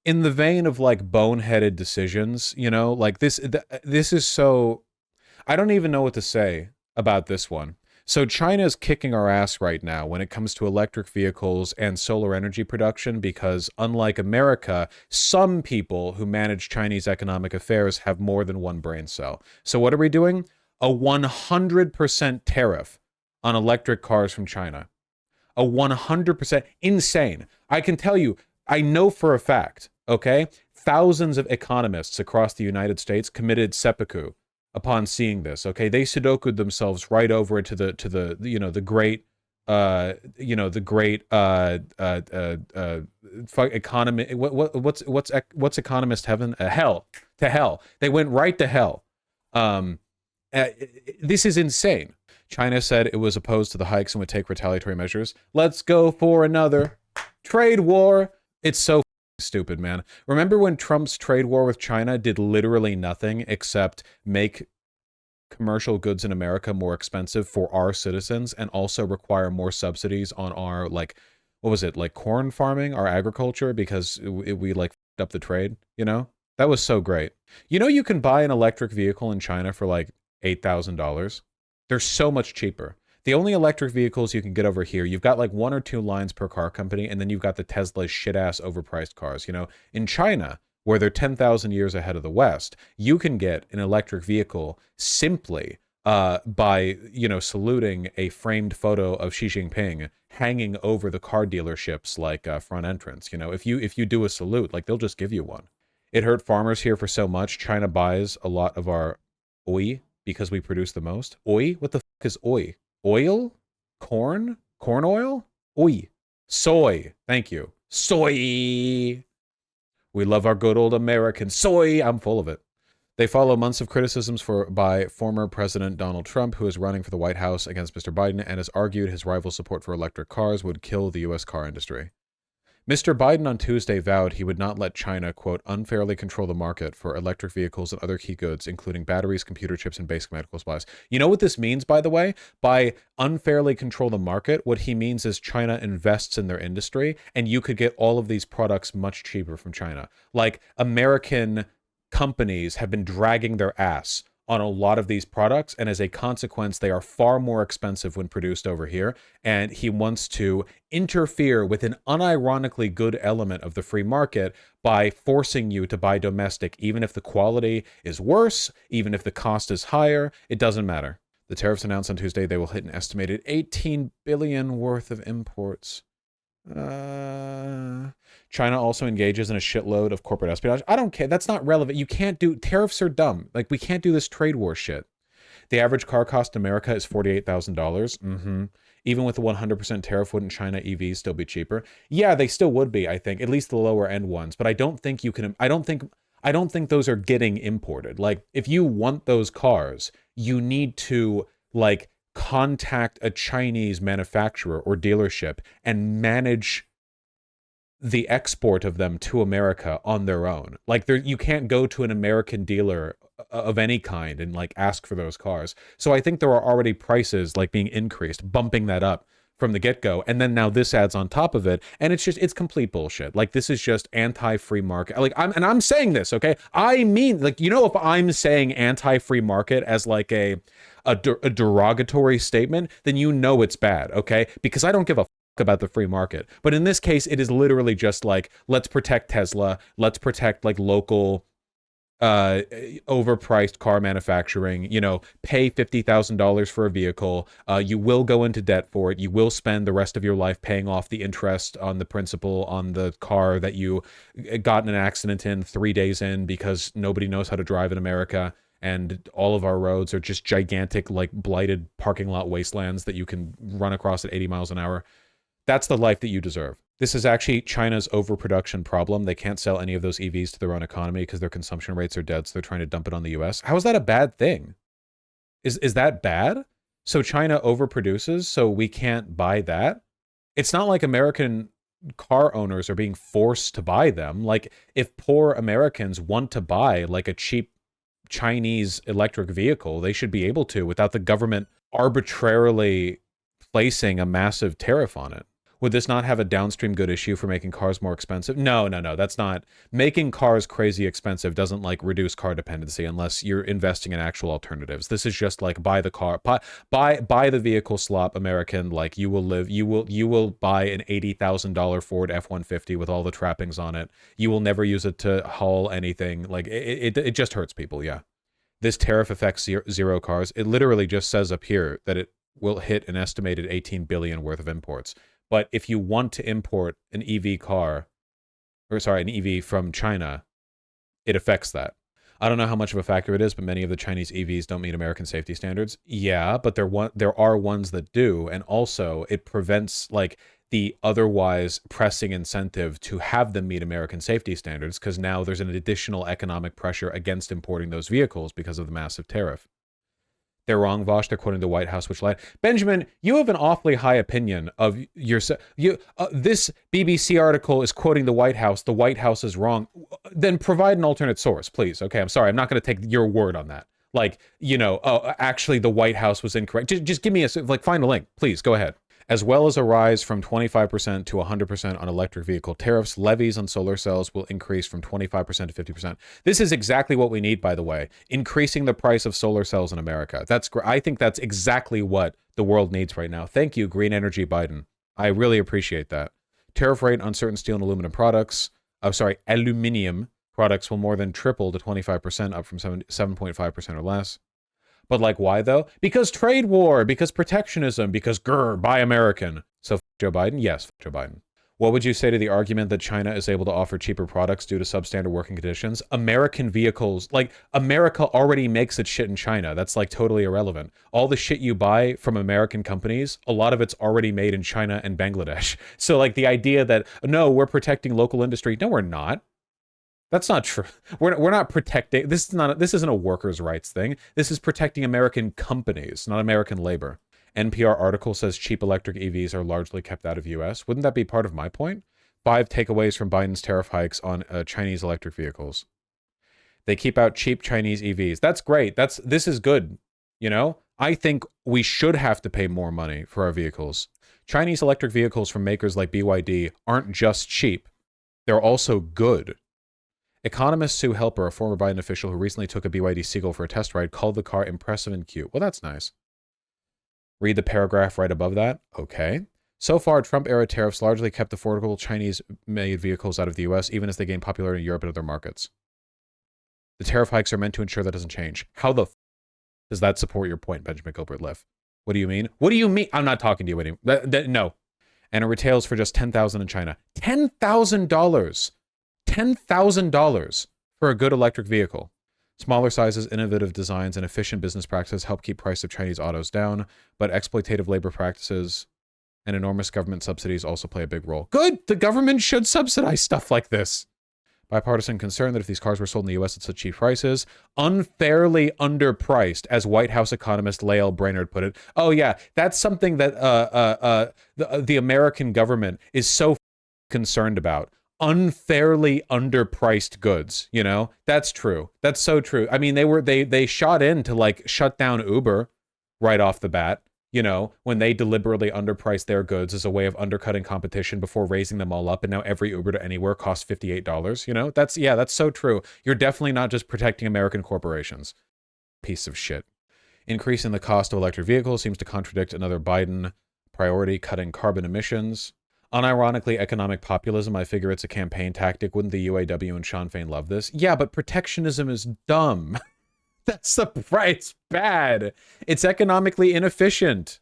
in the vein of like boneheaded decisions, you know, like this is so, I don't even know what to say about this one. So China is kicking our ass right now when it comes to electric vehicles and solar energy production because unlike America, some people who manage Chinese economic affairs have more than one brain cell. So what are we doing? A 100% tariff on electric cars from China. A 100% insane. I can tell you, I know for a fact, okay? Thousands of economists across the United States committed seppuku upon seeing this, okay? They sudoku'd themselves right over to the you know, the great you know, the great economy what's economist heaven, hell, to hell. They went right to hell. um uh, this is insane. China said it was opposed to the hikes and would take retaliatory measures. Let's go for another trade war. It's so stupid, man. Remember when Trump's trade war with China did literally nothing except make commercial goods in America more expensive for our citizens and also require more subsidies on our, like, what was it, like corn farming, our agriculture, because we like f***ed up the trade, you know? That was so great. You know, you can buy an electric vehicle in China for like $8,000. They're so much cheaper. The only electric vehicles you can get over here, you've got like one or two lines per car company, and then you've got the Tesla shit-ass overpriced cars. You know, in China, where they're 10,000 years ahead of the West, you can get an electric vehicle simply by, you know, saluting a framed photo of Xi Jinping hanging over the car dealerships like front entrance. You know, if you do a salute, like they'll just give you one. It hurt farmers here for so much. China buys a lot of our oil because we produce the most. Oil? What the fuck is oil? Oil? Corn? Corn oil? Oil. Soy. Thank you. Soy. We love our good old American soy. I'm full of it. They follow months of criticisms by former President Donald Trump, who is running for the White House against Mr. Biden and has argued his rival's support for electric cars would kill the U.S. car industry. Mr. Biden on Tuesday vowed he would not let China, quote, unfairly control the market for electric vehicles and other key goods, including batteries, computer chips, and basic medical supplies. You know what this means, by the way? By unfairly control the market, what he means is China invests in their industry, and you could get all of these products much cheaper from China. Like, American companies have been dragging their ass on a lot of these products, and as a consequence, they are far more expensive when produced over here, and he wants to interfere with an unironically good element of the free market by forcing you to buy domestic, even if the quality is worse, even if the cost is higher, it doesn't matter. The tariffs announced on Tuesday, they will hit an estimated $18 billion worth of imports. China also engages in a shitload of corporate espionage. I don't care. That's not relevant. You can't do, tariffs are dumb. Like, we can't do this trade war shit. The average car cost in America is $48,000. Even with the 100% tariff, wouldn't China EVs still be cheaper? Yeah, they still would be, I think, at least the lower end ones. But I don't think you can, I don't think those are getting imported. Like, if you want those cars, you need to, like, contact a Chinese manufacturer or dealership and manage the export of them to America on their own. Like, you can't go to an American dealer of any kind and like ask for those cars. So I think there are already prices like being increased, bumping that up from the get-go, and then now this adds on top of it, and it's complete bullshit. Like, this is just anti-free market. Like, I'm saying this, okay? I mean, like, you know, if I'm saying anti-free market as like a derogatory statement, then you know it's bad, okay? Because I don't give a about the free market. But in this case, it is literally just like, let's protect Tesla, let's protect like local overpriced car manufacturing. You know, pay $50,000 for a vehicle, you will go into debt for it, you will spend the rest of your life paying off the interest on the principal on the car that you got in an accident in 3 days in because nobody knows how to drive in America, and all of our roads are just gigantic, like, blighted parking lot wastelands that you can run across at 80 miles an hour. That's the life that you deserve. This is actually China's overproduction problem. They can't sell any of those EVs to their own economy because their consumption rates are dead, so they're trying to dump it on the US. How is that a bad thing? Is that bad? So China overproduces, so we can't buy that? It's not like American car owners are being forced to buy them. Like, if poor Americans want to buy like a cheap Chinese electric vehicle, they should be able to without the government arbitrarily placing a massive tariff on it. Would this not have a downstream good issue for making cars more expensive? No, no, no. That's not making cars crazy expensive. Doesn't like reduce car dependency unless you're investing in actual alternatives. This is just like buy the car, buy the vehicle slop American. Like you will buy an $80,000 Ford F-150 with all the trappings on it. You will never use it to haul anything. Like it just hurts people. Yeah. This tariff affects zero cars. It literally just says up here that it will hit an estimated 18 billion worth of imports. But if you want to import an EV car, or sorry, an EV from China, it affects that. I don't know how much of a factor it is, but many of the Chinese EVs don't meet American safety standards. Yeah, but there are ones that do, and also it prevents like the otherwise pressing incentive to have them meet American safety standards, because now there's an additional economic pressure against importing those vehicles because of the massive tariff. They're wrong, Vaush. They're quoting the White House, which lied. Benjamin, you have an awfully high opinion of yourself. This BBC article is quoting the White House. The White House is wrong. Then provide an alternate source, please. Okay, I'm sorry. I'm not going to take your word on that. Like, oh, actually, the White House was incorrect. Just give me find a link, please. Go ahead. As well as a rise from 25% to 100% on electric vehicle tariffs, levies on solar cells will increase from 25% to 50%. This is exactly what we need, by the way, increasing the price of solar cells in America. I think that's exactly what the world needs right now. Thank you, Green Energy Biden. I really appreciate that. Tariff rate on certain steel and aluminum products, aluminium products will more than triple to 25%, up from 7.5% or less. But like, why though? Because trade war, because protectionism, because buy American. So Joe Biden? Yes, Joe Biden. What would you say to the argument that China is able to offer cheaper products due to substandard working conditions? American vehicles, like America already makes its shit in China. That's like totally irrelevant. All the shit you buy from American companies, a lot of it's already made in China and Bangladesh. So like the idea that, no, we're protecting local industry. No, we're not. That's not true. We're not protecting. This isn't a workers' rights thing. This is protecting American companies, not American labor. NPR article says cheap electric EVs are largely kept out of U.S. Wouldn't that be part of my point? 5 takeaways from Biden's tariff hikes on Chinese electric vehicles. They keep out cheap Chinese EVs. That's great. This is good. I think we should have to pay more money for our vehicles. Chinese electric vehicles from makers like BYD aren't just cheap. They're also good. Economist Sue Helper, a former Biden official who recently took a BYD Seagull for a test ride, called the car impressive and cute. Well, that's nice. Read the paragraph right above that. Okay. So far, Trump-era tariffs largely kept affordable Chinese-made vehicles out of the U.S., even as they gain popularity in Europe and other markets. The tariff hikes are meant to ensure that doesn't change. How the does that support your point, Benjamin Gilbert-Liff? What do you mean? What do you mean? I'm not talking to you anymore. No. And it retails for just $10,000 in China. $10,000. $10,000 for a good electric vehicle. Smaller sizes, innovative designs, and efficient business practices help keep price of Chinese autos down, but exploitative labor practices and enormous government subsidies also play a big role. Good! The government should subsidize stuff like this. Bipartisan concern that if these cars were sold in the U.S. at such cheap prices, unfairly underpriced, as White House economist Lael Brainerd put it. Oh yeah, that's something that the American government is so concerned about. Unfairly underpriced goods, that's true. That's so true. I mean, they shot in to like shut down Uber right off the bat, when they deliberately underpriced their goods as a way of undercutting competition before raising them all up, and now every Uber to anywhere costs $58. That's so true. You're definitely not just protecting American corporations. Piece of shit. Increasing the cost of electric vehicles seems to contradict another Biden priority, cutting carbon emissions. Unironically, economic populism, I figure it's a campaign tactic. Wouldn't the UAW and Sean Fain love this? Yeah, but protectionism is dumb. That's the price. It's bad. It's economically inefficient.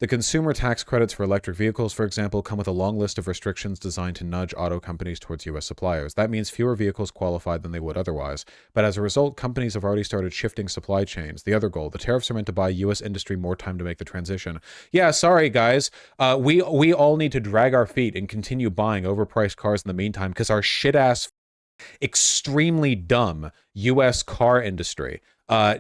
The consumer tax credits for electric vehicles, for example, come with a long list of restrictions designed to nudge auto companies towards U.S. suppliers. That means fewer vehicles qualify than they would otherwise. But as a result, companies have already started shifting supply chains. The other goal, the tariffs are meant to buy U.S. industry more time to make the transition. Yeah, sorry, guys. We all need to drag our feet and continue buying overpriced cars in the meantime because our shit-ass, extremely dumb U.S. car industry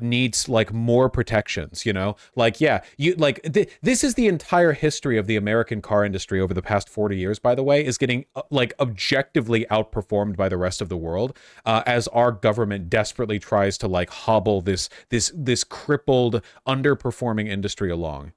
needs like more protections, this is the entire history of the American car industry over the past 40 years, by the way, is getting objectively outperformed by the rest of the world as our government desperately tries to hobble this crippled, underperforming industry along,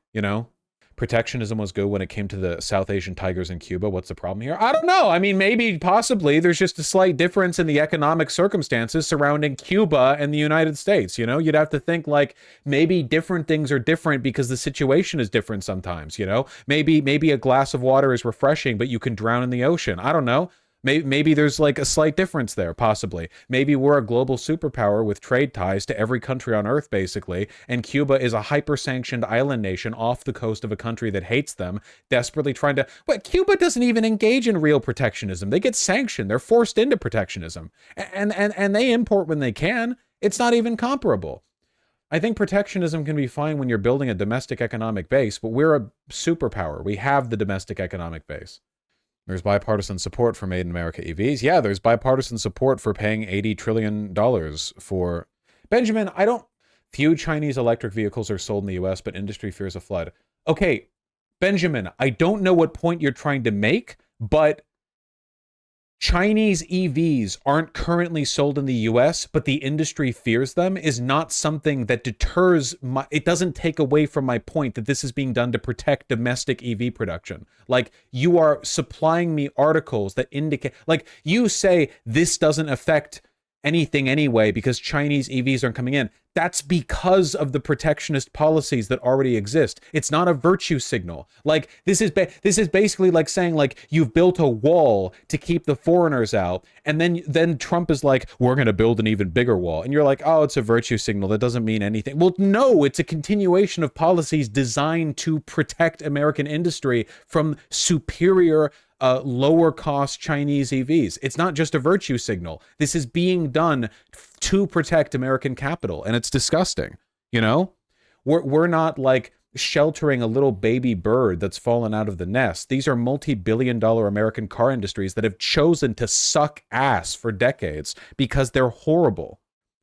Protectionism was good when it came to the South Asian tigers in Cuba. What's the problem here? I don't know. I mean, maybe, possibly, there's just a slight difference in the economic circumstances surrounding Cuba and the United States. You know, you'd have to think like maybe different things are different because the situation is different sometimes. You know, maybe a glass of water is refreshing, but you can drown in the ocean. I don't know. Maybe there's like a slight difference there, possibly. Maybe we're a global superpower with trade ties to every country on Earth, basically, and Cuba is a hyper-sanctioned island nation off the coast of a country that hates them, desperately trying to... But Cuba doesn't even engage in real protectionism. They get sanctioned. They're forced into protectionism. And they import when they can. It's not even comparable. I think protectionism can be fine when you're building a domestic economic base, but we're a superpower. We have the domestic economic base. There's bipartisan support for Made in America EVs. Yeah, there's bipartisan support for paying $80 trillion for... Benjamin, few Chinese electric vehicles are sold in the US, but industry fears a flood. Okay, Benjamin, I don't know what point you're trying to make, but Chinese EVs aren't currently sold in the US, but the industry fears them is not something that deters it doesn't take away from my point that this is being done to protect domestic EV production. Like, you are supplying me articles that indicate, like, you say this doesn't affect anything anyway because Chinese EVs aren't coming in. That's because of the protectionist policies that already exist. It's not a virtue signal. Like, this is basically like saying, like, you've built a wall to keep the foreigners out, and then Trump is like, we're going to build an even bigger wall. And you're like, oh, it's a virtue signal. That doesn't mean anything. Well, no, it's a continuation of policies designed to protect American industry from superior lower cost Chinese EVs. It's not just a virtue signal. This is being done to protect American capital, and it's disgusting. You know, we're not like sheltering a little baby bird that's fallen out of the nest. These are multi-billion-dollar American car industries that have chosen to suck ass for decades because they're horrible.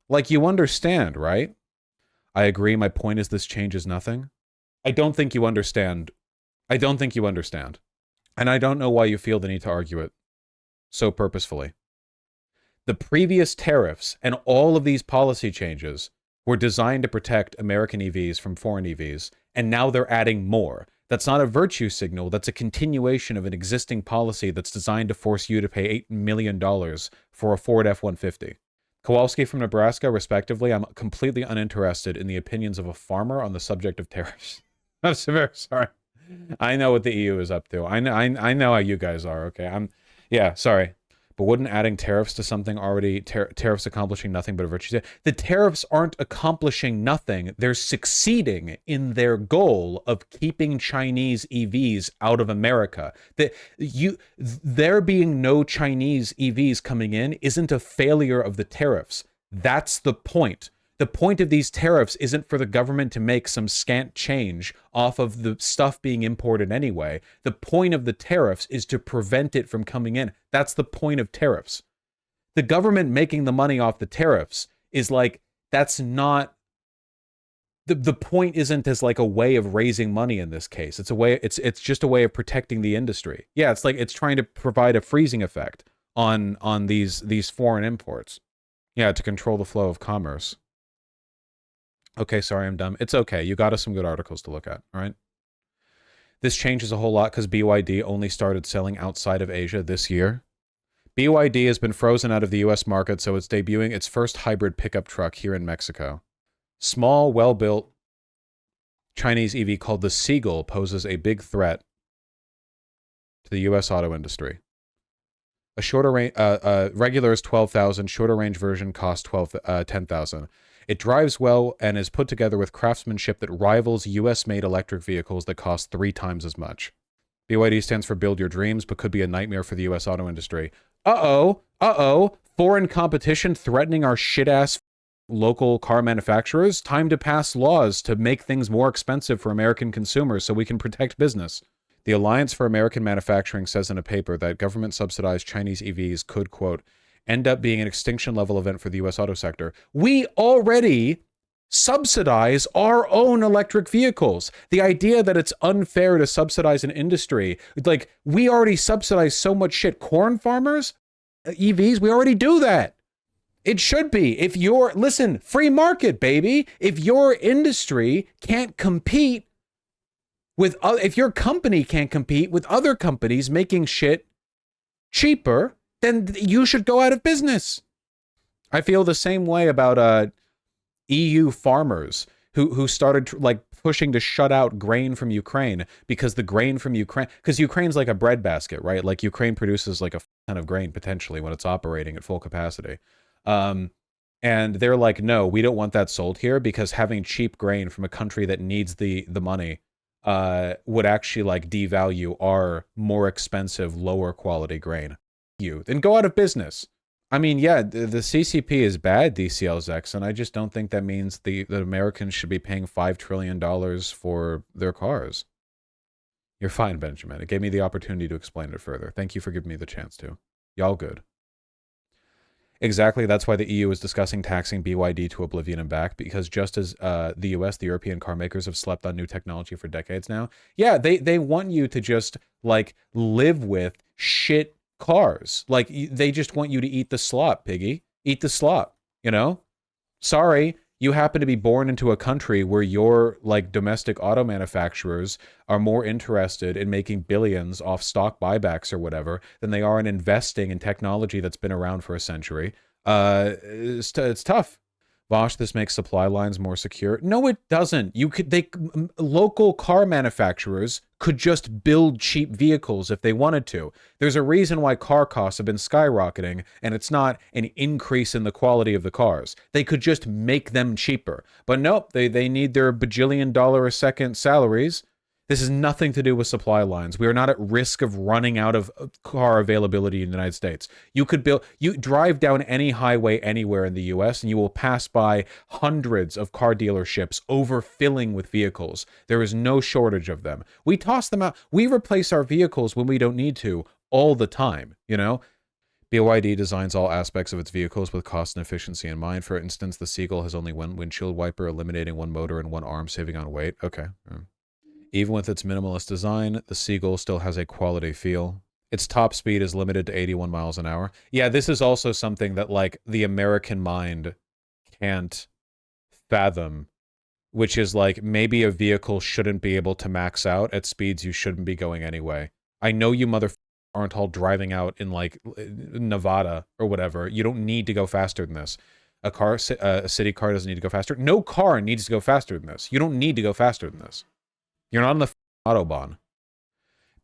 Like, you understand, right? I agree. My point is this changes nothing. I don't think you understand. I don't think you understand. And I don't know why you feel the need to argue it so purposefully. The previous tariffs and all of these policy changes were designed to protect American EVs from foreign EVs, and now they're adding more. That's not a virtue signal. That's a continuation of an existing policy that's designed to force you to pay $8 million for a Ford F-150. Kowalski from Nebraska, respectively, I'm completely uninterested in the opinions of a farmer on the subject of tariffs. I'm so very sorry. I know what the EU is up to. I know how you guys are, okay? Yeah, sorry. But wouldn't adding tariffs to something already, tariffs accomplishing nothing but a virtue? The tariffs aren't accomplishing nothing. They're succeeding in their goal of keeping Chinese EVs out of America. There being no Chinese EVs coming in isn't a failure of the tariffs. That's the point. The point of these tariffs isn't for the government to make some scant change off of the stuff being imported anyway. The point of the tariffs is to prevent it from coming in. That's the point of tariffs. The government making the money off the tariffs is like, that's not... The point isn't as like a way of raising money in this case. It's a way, it's just a way of protecting the industry. Yeah, it's like it's trying to provide a freezing effect on these foreign imports. Yeah, to control the flow of commerce. Okay, sorry, I'm dumb. It's okay. You got us some good articles to look at, all right? This changes a whole lot because BYD only started selling outside of Asia this year. BYD has been frozen out of the US market, so it's debuting its first hybrid pickup truck here in Mexico. Small, well-built Chinese EV called the Seagull poses a big threat to the US auto industry. A shorter range, regular is $12,000. Shorter range version costs $10,000. It drives well and is put together with craftsmanship that rivals US-made electric vehicles that cost 3 times as much. BYD stands for Build Your Dreams, but could be a nightmare for the US auto industry. Uh-oh. Foreign competition threatening our shit-ass local car manufacturers. Time to pass laws to make things more expensive for American consumers so we can protect business. The Alliance for American Manufacturing says in a paper that government-subsidized Chinese EVs could, quote, end up being an extinction-level event for the U.S. auto sector. We already subsidize our own electric vehicles. The idea that it's unfair to subsidize an industry, like, we already subsidize so much shit. Corn farmers, EVs, we already do that. It should be. If you're, listen, free market, baby. If your industry can't compete If your company can't compete with other companies making shit cheaper, then you should go out of business. I feel the same way about EU farmers who started like pushing to shut out grain from Ukraine because the grain from Ukraine, because Ukraine's like a breadbasket, right? Like Ukraine produces like a ton of grain potentially when it's operating at full capacity. And they're like, no, we don't want that sold here because having cheap grain from a country that needs the money would actually like devalue our more expensive, lower quality grain. Then go out of business. I mean, yeah, the CCP is bad, DCLZX, and I just don't think that means that Americans should be paying $5 trillion for their cars. You're fine, Benjamin. It gave me the opportunity to explain it further. Thank you for giving me the chance to. Y'all good. Exactly, that's why the EU is discussing taxing BYD to oblivion and back, because just as the US, the European car makers have slept on new technology for decades now, yeah, they want you to just, like, live with shit cars. Like, they just want you to eat the slop, piggy. Eat the slop, you know? Sorry, you happen to be born into a country where your, like, domestic auto manufacturers are more interested in making billions off stock buybacks or whatever than they are in investing in technology that's been around for a century. It's tough. Vaush, this makes supply lines more secure. No, it doesn't. Local car manufacturers could just build cheap vehicles if they wanted to. There's a reason why car costs have been skyrocketing, and it's not an increase in the quality of the cars. They could just make them cheaper. But nope, they need their bajillion dollar a second salaries. This has nothing to do with supply lines. We are not at risk of running out of car availability in the United States. You drive down any highway anywhere in the US and you will pass by hundreds of car dealerships overfilling with vehicles. There is no shortage of them. We toss them out. We replace our vehicles when we don't need to all the time, you know? BYD designs all aspects of its vehicles with cost and efficiency in mind. For instance, the Seagull has only one windshield wiper, eliminating one motor and one arm, saving on weight. Okay. Even with its minimalist design, the Seagull still has a quality feel. Its top speed is limited to 81 miles an hour. Yeah, this is also something that, like, the American mind can't fathom, which is, like, maybe a vehicle shouldn't be able to max out at speeds you shouldn't be going anyway. I know you motherfuckers aren't all driving out in, like, Nevada or whatever. You don't need to go faster than this. A city car doesn't need to go faster. No car needs to go faster than this. You don't need to go faster than this. You're not on the Autobahn.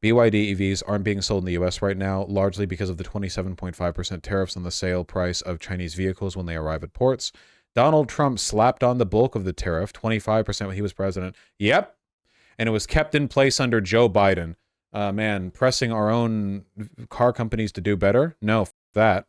BYD EVs aren't being sold in the US right now, largely because of the 27.5% tariffs on the sale price of Chinese vehicles when they arrive at ports. Donald Trump slapped on the bulk of the tariff, 25% when he was president. Yep. And it was kept in place under Joe Biden. Man, pressing our own car companies to do better? No, that.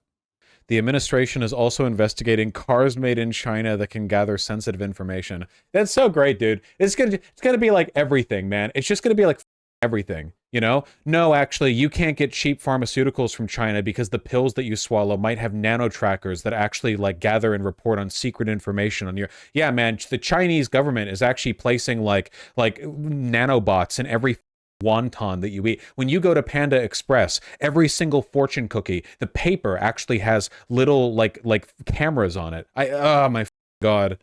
The administration is also investigating cars made in China that can gather sensitive information. That's so great, dude. It's gonna be like everything, man. It's just gonna be like everything, you know? No, actually, you can't get cheap pharmaceuticals from China because the pills that you swallow might have nano trackers that actually like gather and report on secret information on your... Yeah, man, the Chinese government is actually placing like nanobots in every wonton that you eat. When you go to Panda Express, every single fortune cookie, the paper actually has little like cameras on it. Oh my God.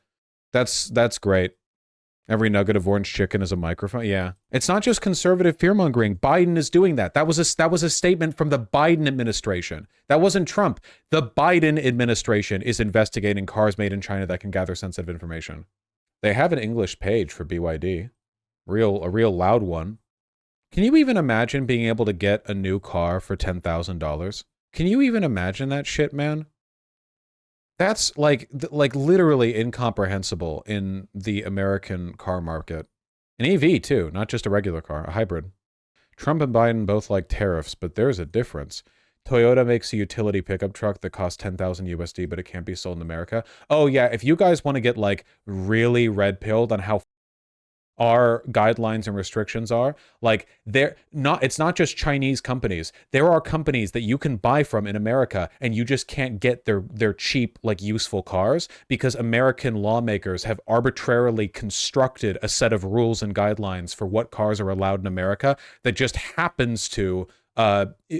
That's great. Every nugget of orange chicken is a microphone. Yeah. It's not just conservative fear-mongering. Biden is doing that. That was a statement from the Biden administration. That wasn't Trump. The Biden administration is investigating cars made in China that can gather sensitive information. They have an English page for BYD. A real loud one. Can you even imagine being able to get a new car for $10,000? Can you even imagine that shit, man? That's like literally incomprehensible in the American car market. An EV too, not just a regular car, a hybrid. Trump and Biden both like tariffs, but there's a difference. Toyota makes a utility pickup truck that costs 10,000 USD, but it can't be sold in America. Oh yeah, if you guys want to get like really red-pilled on how our guidelines and restrictions are, like it's not just Chinese companies. There are companies that you can buy from in America and you just can't get their cheap, like useful cars because American lawmakers have arbitrarily constructed a set of rules and guidelines for what cars are allowed in America that just happens to remove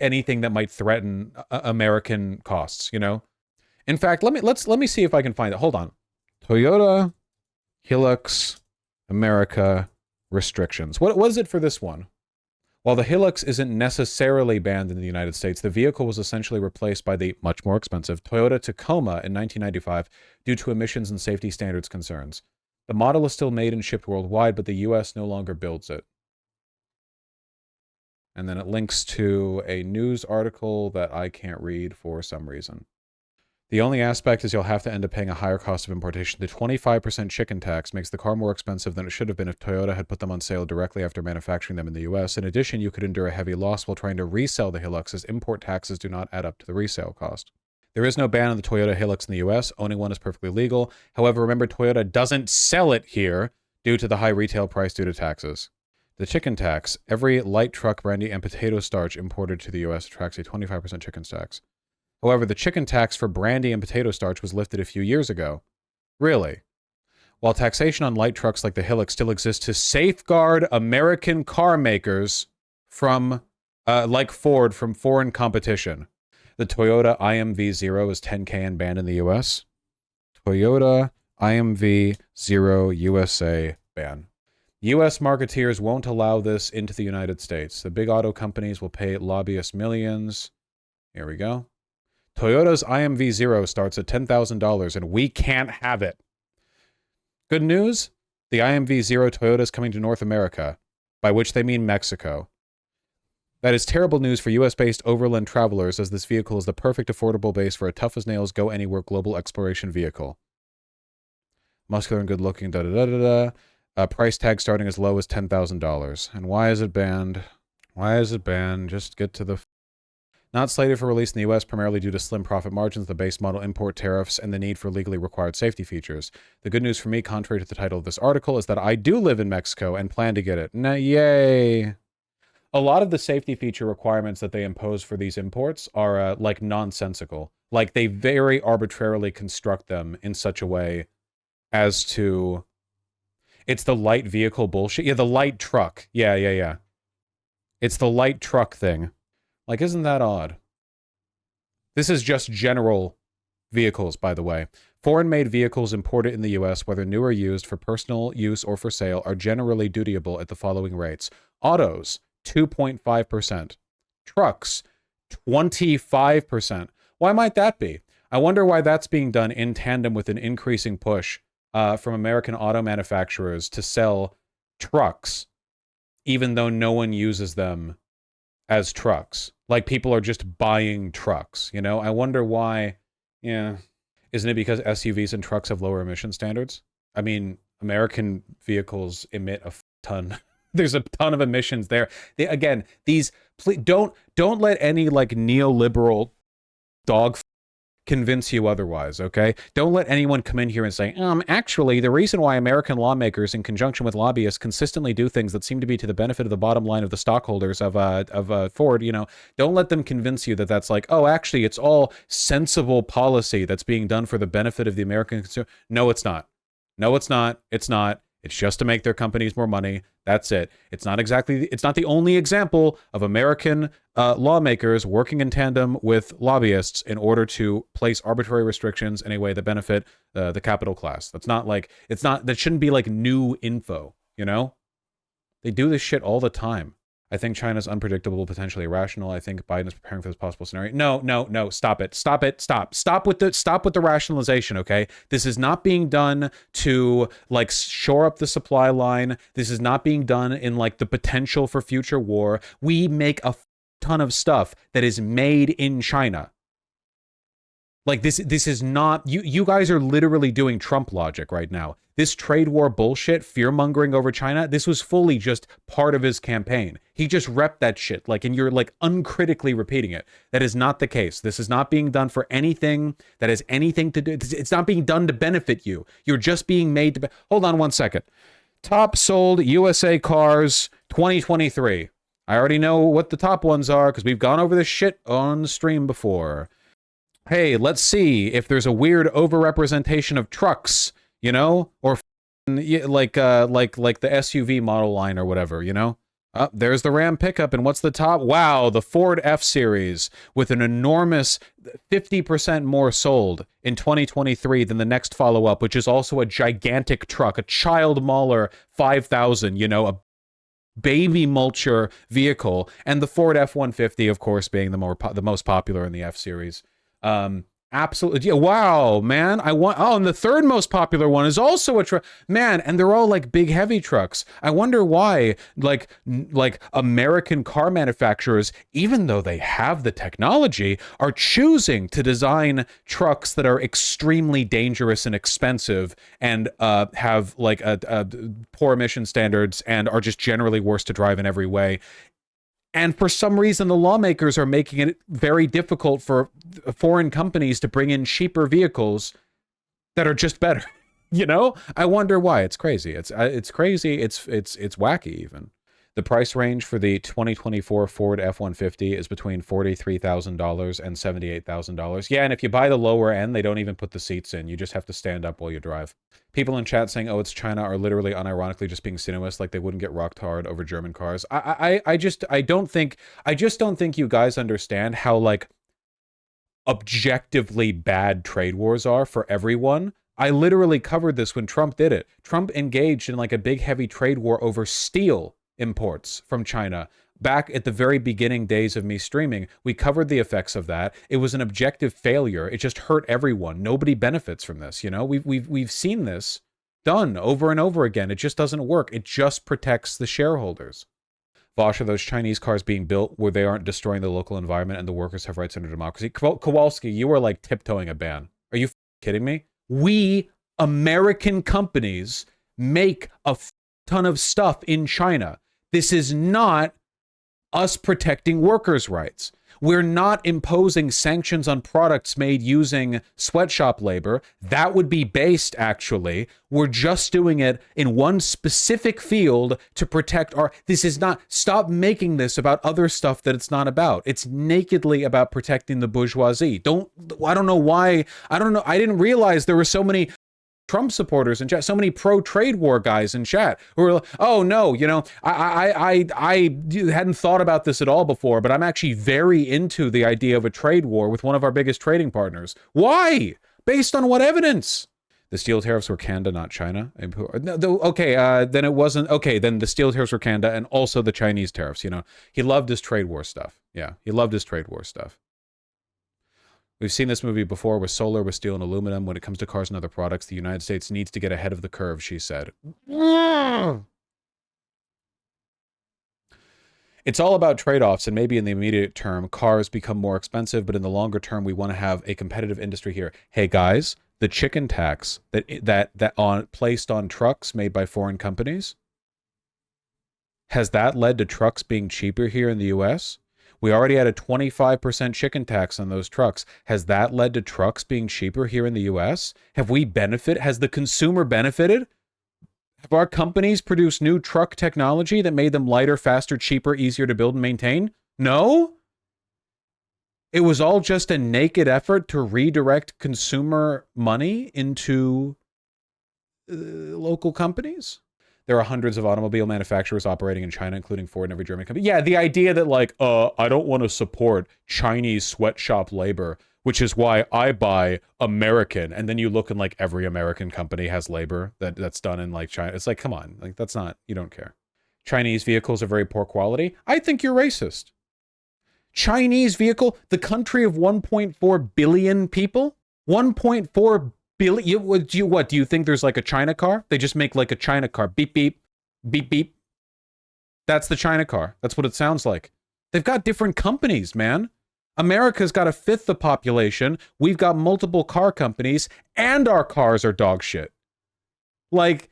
anything that might threaten American costs, you know? In fact, let me see if I can find it. Hold on. Toyota Hilux America restrictions. What was it for this one? While the Hilux isn't necessarily banned in the United States, the vehicle was essentially replaced by the much more expensive Toyota Tacoma in 1995 due to emissions and safety standards concerns. The model is still made and shipped worldwide, but the US no longer builds it. And then it links to a news article that I can't read for some reason. The only aspect is you'll have to end up paying a higher cost of importation. The 25% chicken tax makes the car more expensive than it should have been if Toyota had put them on sale directly after manufacturing them in the US. In addition, you could endure a heavy loss while trying to resell the Hilux, as import taxes do not add up to the resale cost. There is no ban on the Toyota Hilux in the US. Owning one is perfectly legal. However, remember, Toyota doesn't sell it here due to the high retail price due to taxes. The chicken tax. Every light truck, brandy, and potato starch imported to the US attracts a 25% chicken tax. However, the chicken tax for brandy and potato starch was lifted a few years ago. Really? While taxation on light trucks like the Hilux still exists to safeguard American car makers from, like Ford, from foreign competition. The Toyota IMV0 is $10K and banned in the US. Toyota IMV0 USA ban. US marketeers won't allow this into the United States. The big auto companies will pay lobbyists millions. Here we go. Toyota's IMV0 starts at $10,000 and we can't have it. Good news, the IMV0 Toyota is coming to North America, by which they mean Mexico. That is terrible news for US-based overland travelers, as this vehicle is the perfect affordable base for a tough-as-nails, go-anywhere global exploration vehicle. Muscular and good-looking, da-da-da-da-da. Price tag starting as low as $10,000. And why is it banned? Why is it banned? Just get to the... Not slated for release in the US primarily due to slim profit margins, the base model import tariffs, and the need for legally required safety features. The good news for me, contrary to the title of this article, is that I do live in Mexico and plan to get it. Yay! A lot of the safety feature requirements that they impose for these imports are like nonsensical. Like they very arbitrarily construct them in such a way as to... It's the light vehicle bullshit. Yeah, the light truck. Yeah. It's the light truck thing. Like, isn't that odd? This is just general vehicles, by the way. Foreign-made vehicles imported in the US, whether new or used for personal use or for sale, are generally dutiable at the following rates. Autos, 2.5%. Trucks, 25%. Why might that be? I wonder why that's being done in tandem with an increasing push from American auto manufacturers to sell trucks, even though no one uses them as trucks. Like, people are just buying trucks, you know? I wonder why, yeah. Isn't it because SUVs and trucks have lower emission standards? I mean, American vehicles emit a ton. There's a ton of emissions there. Again, these, don't let any, like, neoliberal dog convince you otherwise, okay? Don't let anyone come in here and say, actually, the reason why American lawmakers, in conjunction with lobbyists, consistently do things that seem to be to the benefit of the bottom line of the stockholders of Ford, you know, don't let them convince you that that's like, oh, actually, it's all sensible policy that's being done for the benefit of the American consumer. No, it's not. No, it's not. It's not. It's just to make their companies more money. That's it. It's not the only example of American lawmakers working in tandem with lobbyists in order to place arbitrary restrictions in a way that benefit the capital class. That shouldn't be like new info, you know? They do this shit all the time. I think China's unpredictable, potentially irrational. I think Biden is preparing for this possible scenario. No. Stop it. Stop with the rationalization, okay? This is not being done to, like, shore up the supply line. This is not being done in, like, the potential for future war. We make a ton of stuff that is made in China. Like, this is not... You guys are literally doing Trump logic right now. This trade war bullshit, fear-mongering over China, this was fully just part of his campaign. He just repped that shit, like, and you're, like, uncritically repeating it. That is not the case. This is not being done for anything that has anything to do... It's not being done to benefit you. You're just being made to... Hold on one second. Top sold USA cars 2023. I already know what the top ones are, because we've gone over this shit on the stream before. Hey, let's see if there's a weird overrepresentation of trucks, you know, or like the SUV model line or whatever, you know. There's the Ram pickup, and what's the top? Wow, the Ford F-Series with an enormous 50% more sold in 2023 than the next follow-up, which is also a gigantic truck, a child mauler 5000, you know, a baby mulcher vehicle, and the Ford F-150, of course, being the most popular in the F-Series. Absolutely. Yeah, wow, man. and the third most popular one is also a truck. Man, and they're all like big heavy trucks. I wonder why like American car manufacturers, even though they have the technology, are choosing to design trucks that are extremely dangerous and expensive and have like a poor emission standards and are just generally worse to drive in every way. And for some reason, the lawmakers are making it very difficult for foreign companies to bring in cheaper vehicles that are just better. You know, I wonder why. It's crazy. It's crazy. It's wacky even. The price range for the 2024 Ford F-150 is between $43,000 and $78,000. Yeah, and if you buy the lower end, they don't even put the seats in. You just have to stand up while you drive. People in chat saying, "Oh, it's China," are literally unironically just being sinuous, like they wouldn't get rocked hard over German cars. I just don't think you guys understand how like objectively bad trade wars are for everyone. I literally covered this when Trump did it. Trump engaged in like a big heavy trade war over steel imports from China. Back at the very beginning days of me streaming, we covered the effects of that. It was an objective failure. It just hurt everyone. Nobody benefits from this. You know, we've seen this done over and over again. It just doesn't work. It just protects the shareholders. Vaush, are those Chinese cars being built where they aren't destroying the local environment and the workers have rights under democracy? Kowalski, you are like tiptoeing a ban. Are you kidding me? We American companies make a ton of stuff in China. This is not us protecting workers' rights. We're not imposing sanctions on products made using sweatshop labor. That would be based, actually. We're just doing it in one specific field to protect our... This is not... Stop making this about other stuff that it's not about. It's nakedly about protecting the bourgeoisie. I don't know why... I don't know. I didn't realize there were so many Trump supporters in chat, so many pro-trade war guys in chat who are like, "Oh no, you know, I hadn't thought about this at all before, but I'm actually very into the idea of a trade war with one of our biggest trading partners." Why? Based on what evidence? The steel tariffs were Canada, not China. Okay, then it wasn't. Okay, then the steel tariffs were Canada and also the Chinese tariffs. You know, he loved his trade war stuff. Yeah, he loved his trade war stuff. We've seen this movie before with solar, with steel and aluminum. When it comes to cars and other products, the United States needs to get ahead of the curve, she said. It's all about trade-offs, and maybe in the immediate term, cars become more expensive, but in the longer term, we want to have a competitive industry here. Hey guys, the chicken tax placed on trucks made by foreign companies, has that led to trucks being cheaper here in the US? We already had a 25% chicken tax on those trucks. Has that led to trucks being cheaper here in the US? Have we benefited? Has the consumer benefited? Have our companies produced new truck technology that made them lighter, faster, cheaper, easier to build and maintain? No? It was all just a naked effort to redirect consumer money into local companies? There are hundreds of automobile manufacturers operating in China, including Ford and every German company. Yeah, the idea that like, I don't want to support Chinese sweatshop labor, which is why I buy American. And then you look and like every American company has labor that's done in like China. It's like, come on, like that's not, you don't care. Chinese vehicles are very poor quality. I think you're racist. Chinese vehicle, the country of 1.4 billion people, 1.4 billion. What do you think there's like a China car? They just make like a China car. Beep, beep, beep, beep. That's the China car. That's what it sounds like. They've got different companies, man. America's got a fifth the population. We've got multiple car companies and our cars are dog shit. Like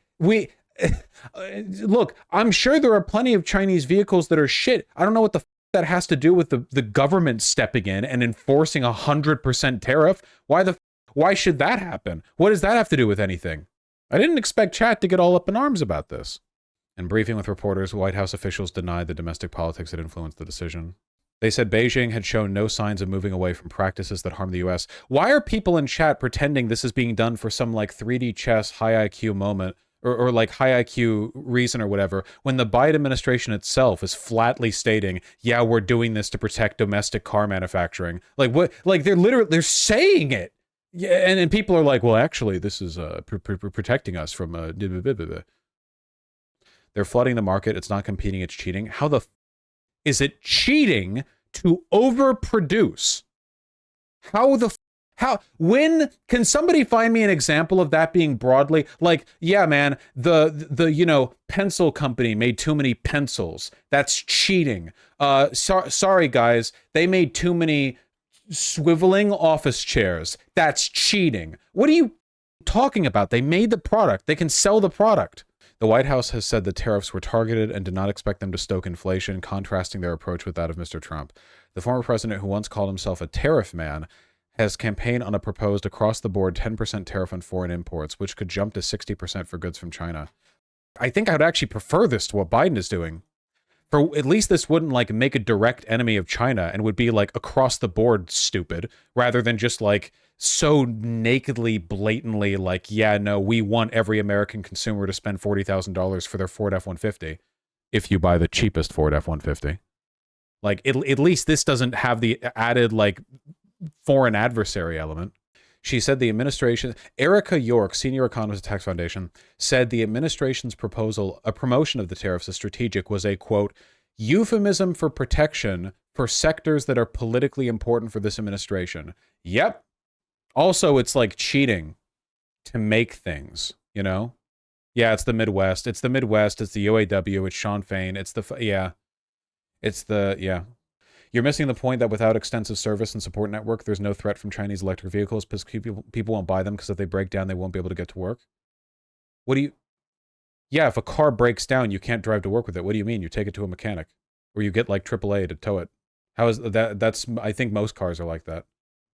look, I'm sure there are plenty of Chinese vehicles that are shit. I don't know what the that has to do with the government stepping in and enforcing 100% tariff. Why should that happen? What does that have to do with anything? I didn't expect chat to get all up in arms about this. In briefing with reporters, White House officials denied the domestic politics that influenced the decision. They said Beijing had shown no signs of moving away from practices that harm the US. Why are people in chat pretending this is being done for some like 3D chess high IQ moment or like high IQ reason or whatever, when the Biden administration itself is flatly stating, yeah, we're doing this to protect domestic car manufacturing. Like what? Like they're saying it. Yeah, and people are like, well, actually, this is protecting us from they're flooding the market. It's not competing. It's cheating. How the is it cheating to overproduce? When can somebody find me an example of that being broadly like, yeah, man, the pencil company made too many pencils. That's cheating. Sorry guys, they made too many swiveling office chairs. That's cheating. What are you talking about? They made the product. They can sell the product. The White House has said the tariffs were targeted and did not expect them to stoke inflation, contrasting their approach with that of Mr. Trump. The former president, who once called himself a tariff man, has campaigned on a proposed across-the-board 10% tariff on foreign imports, which could jump to 60% for goods from China. I think I would actually prefer this to what Biden is doing. For at least this wouldn't like make a direct enemy of China and would be like across the board stupid, rather than just like so nakedly, blatantly like, yeah, no, we want every American consumer to spend $40,000 for their Ford F-150 if you buy the cheapest Ford F-150. Like, at least this doesn't have the added like foreign adversary element. She said the administration, Erica York, senior economist at Tax Foundation, said the administration's proposal, a promotion of the tariffs as strategic, was a, quote, euphemism for protection for sectors that are politically important for this administration. Yep. Also, it's like cheating to make things, you know? Yeah, it's the Midwest. It's the Midwest. It's the UAW. It's Sean Fain. It's the, yeah. It's the, yeah. You're missing the point that without extensive service and support network, there's no threat from Chinese electric vehicles because people won't buy them because if they break down, they won't be able to get to work. What do you... Yeah, if a car breaks down, you can't drive to work with it. What do you mean? You take it to a mechanic or you get like AAA to tow it. How is that? That's, I think most cars are like that.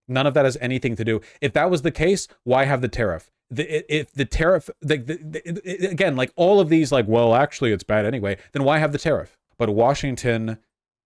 None of that has anything to do. If that was the case, why have the tariff? If the tariff, again, like all of these, like, well, actually it's bad anyway, then why have the tariff? But Washington...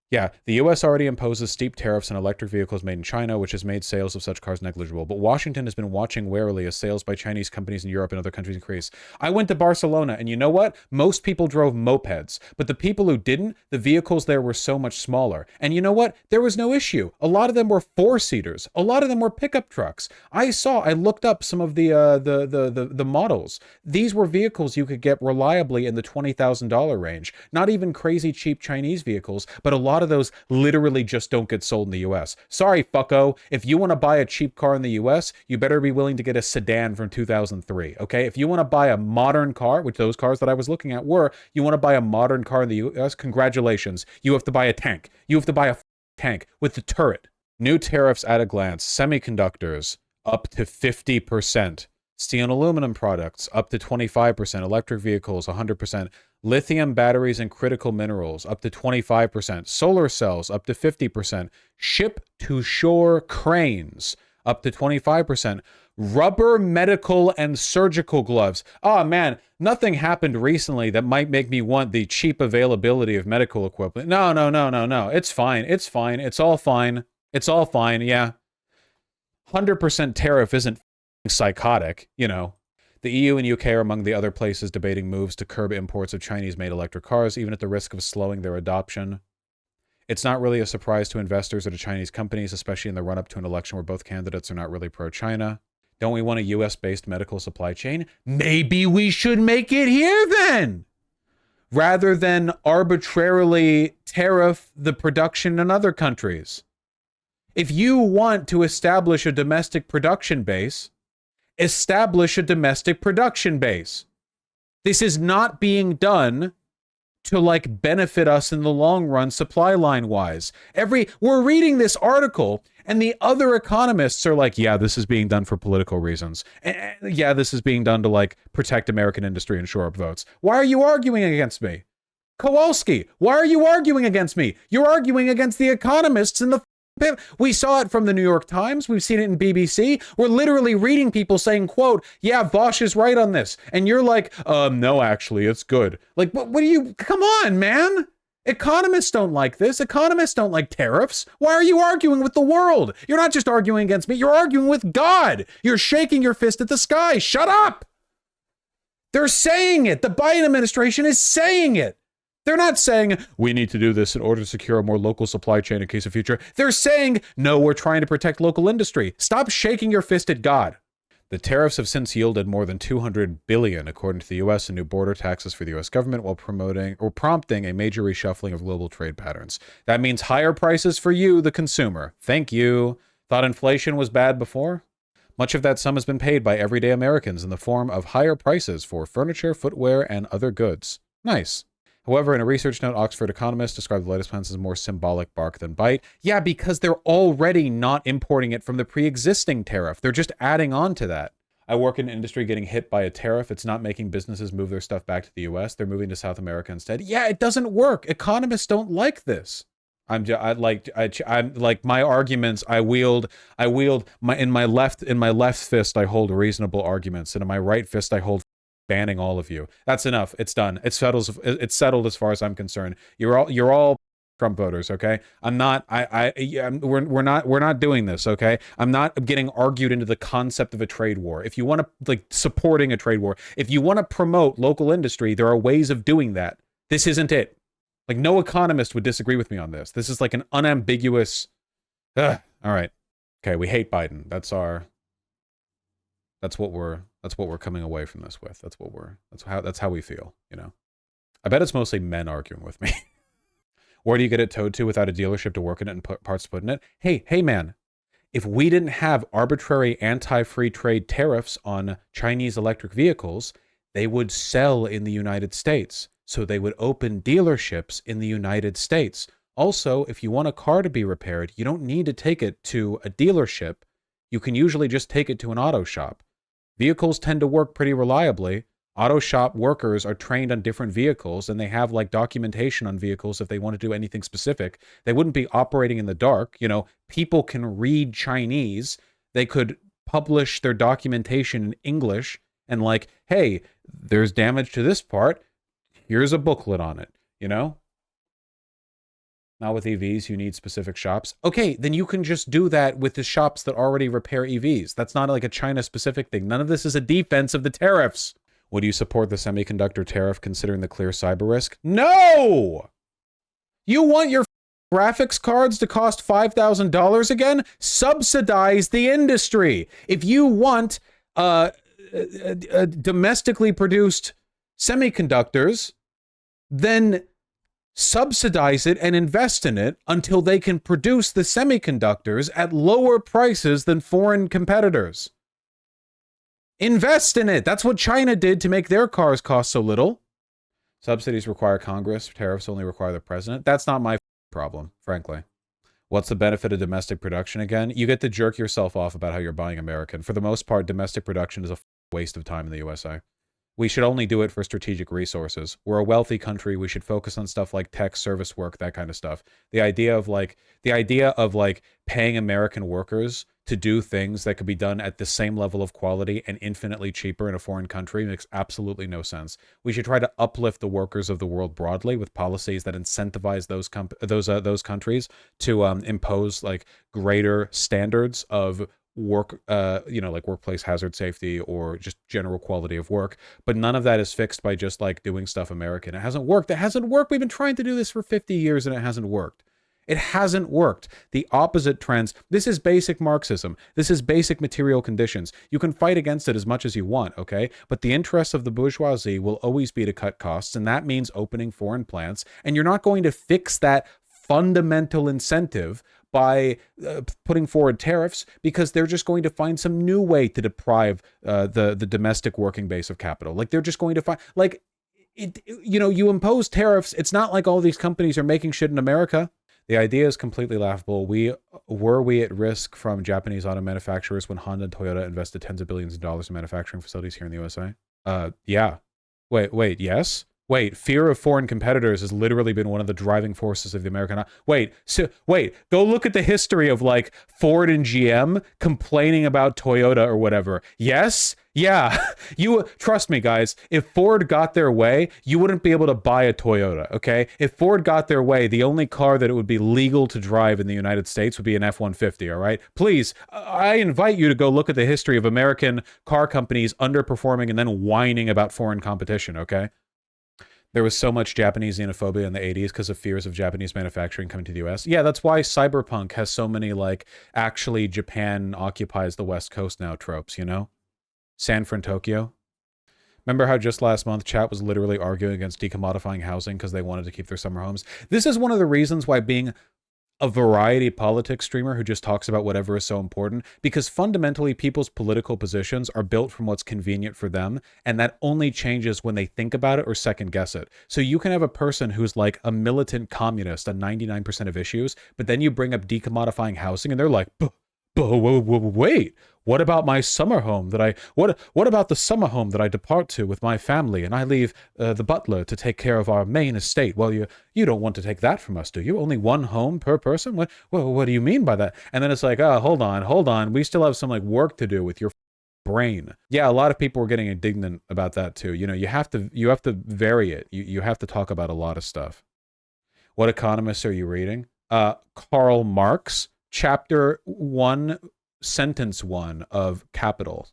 Yeah, the U.S. already imposes steep tariffs on electric vehicles made in China, which has made sales of such cars negligible. But Washington has been watching warily as sales by Chinese companies in Europe and other countries increase. I went to Barcelona, and you know what? Most people drove mopeds. But the people who didn't, the vehicles there were so much smaller. And you know what? There was no issue. A lot of them were four-seaters. A lot of them were pickup trucks. I looked up some of the models. These were vehicles you could get reliably in the $20,000 range. Not even crazy cheap Chinese vehicles, but a lot of those literally just don't get sold in the US. Sorry, fucko. If you want to buy a cheap car in the US, you better be willing to get a sedan from 2003, okay? If you want to buy a modern car, which those cars that I was looking at were, you want to buy a modern car in the US, congratulations. You have to buy a tank. You have to buy a tank with the turret. New tariffs at a glance. Semiconductors up to 50%. Steel and aluminum products up to 25%. Electric vehicles 100%. Lithium batteries and critical minerals up to 25%. Solar cells up to 50%. Ship-to-shore cranes up to 25%. Rubber, medical, and surgical gloves. Oh, man, nothing happened recently that might make me want the cheap availability of medical equipment. No. It's fine. It's fine. It's all fine. It's all fine, yeah. 100% tariff isn't psychotic, you know. The EU and UK are among the other places debating moves to curb imports of Chinese-made electric cars, even at the risk of slowing their adoption. It's not really a surprise to investors or to Chinese companies, especially in the run-up to an election where both candidates are not really pro-China. Don't we want a US-based medical supply chain? Maybe we should make it here then! Rather than arbitrarily tariff the production in other countries. If you want to establish a domestic production base, establish a domestic production base. This is not being done to like benefit us in the long run supply line wise. We're reading this article and the other economists are like, yeah, this is being done for political reasons. And yeah, this is being done to like protect American industry and shore up votes. Why are you arguing against me? Kowalski, why are you arguing against me? You're arguing against the economists and the... We saw it from the New York Times. We've seen it in BBC. We're literally reading people saying, quote, yeah, Vaush is right on this. And you're like, no, actually, it's good. Like, what do you... Come on, man. Economists don't like this. Economists don't like tariffs. Why are you arguing with the world? You're not just arguing against me. You're arguing with God. You're shaking your fist at the sky. Shut up. They're saying it. The Biden administration is saying it. They're not saying, we need to do this in order to secure a more local supply chain in case of future. They're saying, no, we're trying to protect local industry. Stop shaking your fist at God. The tariffs have since yielded more than $200 billion, according to the U.S., in new border taxes for the U.S. government, while prompting a major reshuffling of global trade patterns. That means higher prices for you, the consumer. Thank you. Thought inflation was bad before? Much of that sum has been paid by everyday Americans in the form of higher prices for furniture, footwear, and other goods. Nice. However, in a research note, Oxford economists described the latest plans as more symbolic bark than bite. Yeah, because they're already not importing it from the pre-existing tariff. They're just adding on to that. I work in an industry getting hit by a tariff. It's not making businesses move their stuff back to the US. They're moving to South America instead. Yeah, it doesn't work. Economists don't like this. I'm like my arguments. I wield my in my left fist I hold reasonable arguments, and in my right fist I hold banning all of you. That's enough. It's done. It's settled as far as I'm concerned. You're all Trump voters, okay? We're not doing this, okay? I'm not getting argued into the concept of a trade war. If you want to, like, supporting a trade war, if you want to promote local industry, there are ways of doing that. This isn't it. Like, no economist would disagree with me on this. This is like an unambiguous, all right. Okay, we hate Biden. That's what we're coming away from this with. That's how we feel, you know. I bet it's mostly men arguing with me. Where do you get it towed to without a dealership to work in it and put parts put in it? Hey man, if we didn't have arbitrary anti-free trade tariffs on Chinese electric vehicles, they would sell in the United States. So they would open dealerships in the United States. Also, if you want a car to be repaired, you don't need to take it to a dealership. You can usually just take it to an auto shop. Vehicles tend to work pretty reliably. Auto shop workers are trained on different vehicles, and they have like documentation on vehicles if they want to do anything specific. They wouldn't be operating in the dark. You know, people can read Chinese. They could publish their documentation in English and like, hey, there's damage to this part. Here's a booklet on it, you know? Now with EVs, you need specific shops. Okay, then you can just do that with the shops that already repair EVs. That's not like a China-specific thing. None of this is a defense of the tariffs. Would you support the semiconductor tariff considering the clear cyber risk? No! You want your graphics cards to cost $5,000 again? Subsidize the industry. If you want domestically produced semiconductors, then subsidize it and invest in it until they can produce the semiconductors at lower prices than foreign competitors. Invest in it. That's what China did to make their cars cost so little. Subsidies require Congress. Tariffs only require the president. That's not my problem, frankly. What's the benefit of domestic production again? You get to jerk yourself off about how you're buying American. For the most part, domestic production is a waste of time in the USA. We should only do it for strategic resources. We're a wealthy country. We should focus on stuff like tech, service work, that kind of stuff. The idea of paying American workers to do things that could be done at the same level of quality and infinitely cheaper in a foreign country makes absolutely no sense. We should try to uplift the workers of the world broadly with policies that incentivize those countries to impose like greater standards of work, like workplace hazard safety or just general quality of work. But none of that is fixed by just like doing stuff American. It hasn't worked. We've been trying to do this for 50 years and it hasn't worked. It hasn't worked. The opposite trends. This is basic Marxism. This is basic material conditions. You can fight against it as much as you want, okay? But the interests of the bourgeoisie will always be to cut costs, and that means opening foreign plants. And you're not going to fix that fundamental incentive by putting forward tariffs, because they're just going to find some new way to deprive the domestic working base of capital. Like they're just going to find, like, you impose tariffs. It's not like all these companies are making shit in America. The idea is completely laughable. Were we at risk from Japanese auto manufacturers when Honda and Toyota invested tens of billions of dollars in manufacturing facilities here in the USA? Yeah. Wait, yes? Wait, fear of foreign competitors has literally been one of the driving forces of the American. Wait, go look at the history of like Ford and GM complaining about Toyota or whatever. Yes, yeah, you trust me, guys. If Ford got their way, you wouldn't be able to buy a Toyota. Okay, if Ford got their way, the only car that it would be legal to drive in the United States would be an F-150. All right, please, I invite you to go look at the history of American car companies underperforming and then whining about foreign competition. Okay. There was so much Japanese xenophobia in the 80s because of fears of Japanese manufacturing coming to the US. Yeah, that's why cyberpunk has so many, like, actually Japan occupies the West Coast now tropes, you know? San Fran, Tokyo. Remember how just last month chat was literally arguing against decommodifying housing because they wanted to keep their summer homes? This is one of the reasons why being a variety politics streamer who just talks about whatever is so important, because fundamentally people's political positions are built from what's convenient for them, and that only changes when they think about it or second guess it. So you can have a person who's like a militant communist on 99% of issues, but then you bring up decommodifying housing and they're like, wait, what about my summer home that what about the summer home that I depart to with my family and I leave the butler to take care of our main estate? Well, you don't want to take that from us, do you? Only one home per person? What do you mean by that? And then it's like, oh, hold on. We still have some like work to do with your brain. Yeah, a lot of people were getting indignant about that too. You know, you have to vary it. You have to talk about a lot of stuff. What economists are you reading? Karl Marx. Chapter 1, Sentence 1 of Capital.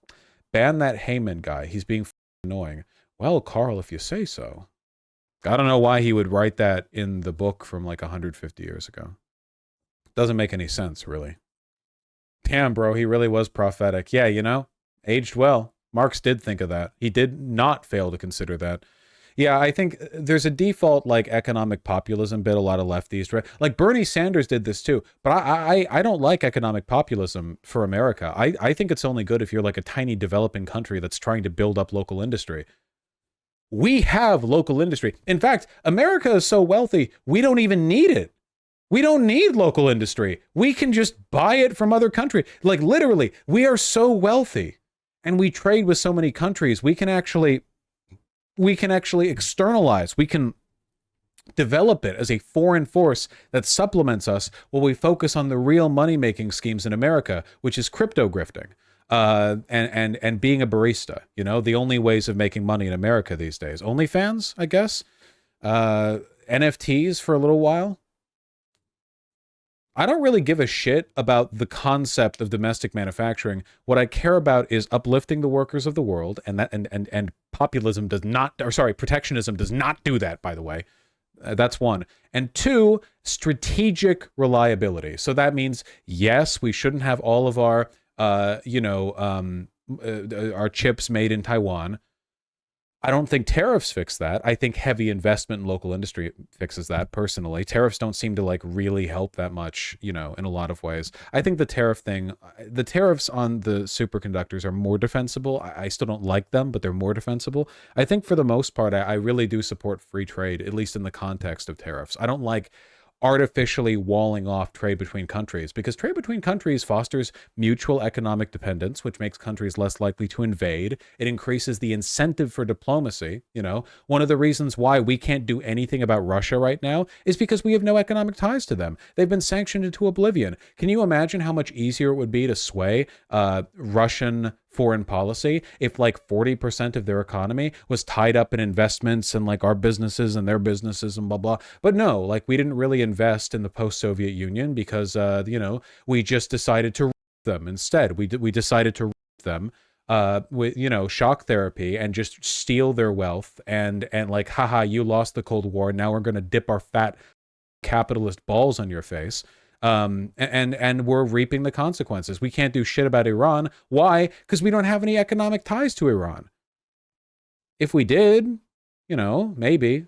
Ban that Heyman guy. He's being annoying. Well, Carl, if you say so. I don't know why he would write that in the book from like 150 years ago. Doesn't make any sense, really. Damn, bro, he really was prophetic. Yeah, you know, aged well. Marx did think of that. He did not fail to consider that. Yeah, I think there's a default like economic populism bit a lot of lefties, right? Like Bernie Sanders did this too, but I don't like economic populism for America. I think it's only good if you're like a tiny developing country that's trying to build up local industry. We have local industry. In fact, America is so wealthy, we don't even need it. We don't need local industry. We can just buy it from other countries. Like literally, we are so wealthy and we trade with so many countries, we can actually externalize, we can develop it as a foreign force that supplements us while we focus on the real money-making schemes in America, which is crypto grifting and being a barista. You know, the only ways of making money in America these days. OnlyFans, I guess. NFTs for a little while. I don't really give a shit about the concept of domestic manufacturing. What I care about is uplifting the workers of the world, and populism does not, or sorry, protectionism does not do that, by the way. That's one. And two, strategic reliability. So that means, yes, we shouldn't have all of our, our chips made in Taiwan. I don't think tariffs fix that. I think heavy investment in local industry fixes that, personally. Tariffs don't seem to like really help that much, you know, in a lot of ways. I think the tariffs on the superconductors are more defensible. I still don't like them, but they're more defensible. I think for the most part, I really do support free trade, at least in the context of tariffs. I don't like artificially walling off trade between countries, because trade between countries fosters mutual economic dependence, which makes countries less likely to invade. It increases the incentive for diplomacy. You know, one of the reasons why we can't do anything about Russia right now is because we have no economic ties to them. They've been sanctioned into oblivion. Can you imagine how much easier it would be to sway Russian foreign policy if like 40% of their economy was tied up in investments and like our businesses and their businesses and blah blah? But no, like we didn't really invest in the post-Soviet Union because you know, we just decided to them instead. We decided to them with, you know, shock therapy and just steal their wealth and like, haha, you lost the Cold War, now we're going to dip our fat capitalist balls on your face. And we're reaping the consequences. We can't do shit about Iran. Why? Because we don't have any economic ties to Iran. If we did, you know, maybe.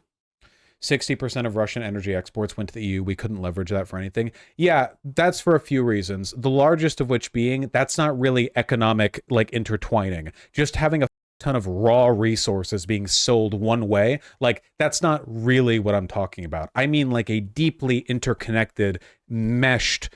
60% of Russian energy exports went to the EU. We couldn't leverage that for anything. Yeah, that's for a few reasons. The largest of which being, that's not really economic, like, intertwining. Just having a ton of raw resources being sold one way, like, that's not really what I'm talking about. I mean like a deeply interconnected, meshed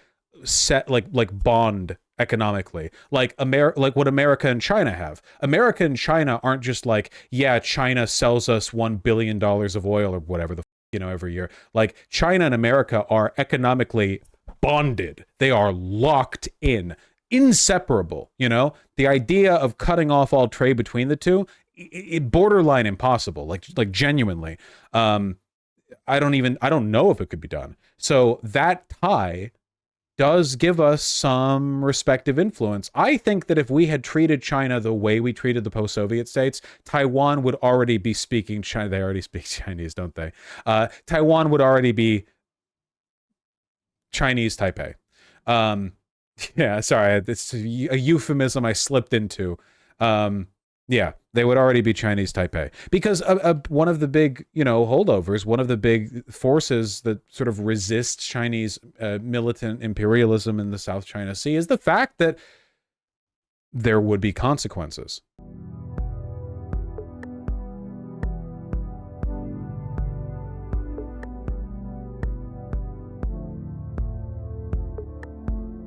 set, like bond economically, like like what America and China have. America and China aren't just like, yeah, China sells us $1 billion of oil or whatever the every year. Like China and America are economically bonded. They are locked in, inseparable. The idea of cutting off all trade between the two, borderline impossible. Like genuinely. I don't know if it could be done. So that tie does give us some respective influence. I think that if we had treated China the way we treated the post-Soviet states, Taiwan would already be speaking China. They already speak Chinese, don't they? Taiwan would already be Chinese Taipei. Yeah, sorry, it's a euphemism I slipped into. Yeah, they would already be Chinese Taipei, because one of the big, holdovers, one of the big forces that sort of resists Chinese militant imperialism in the South China Sea is the fact that there would be consequences.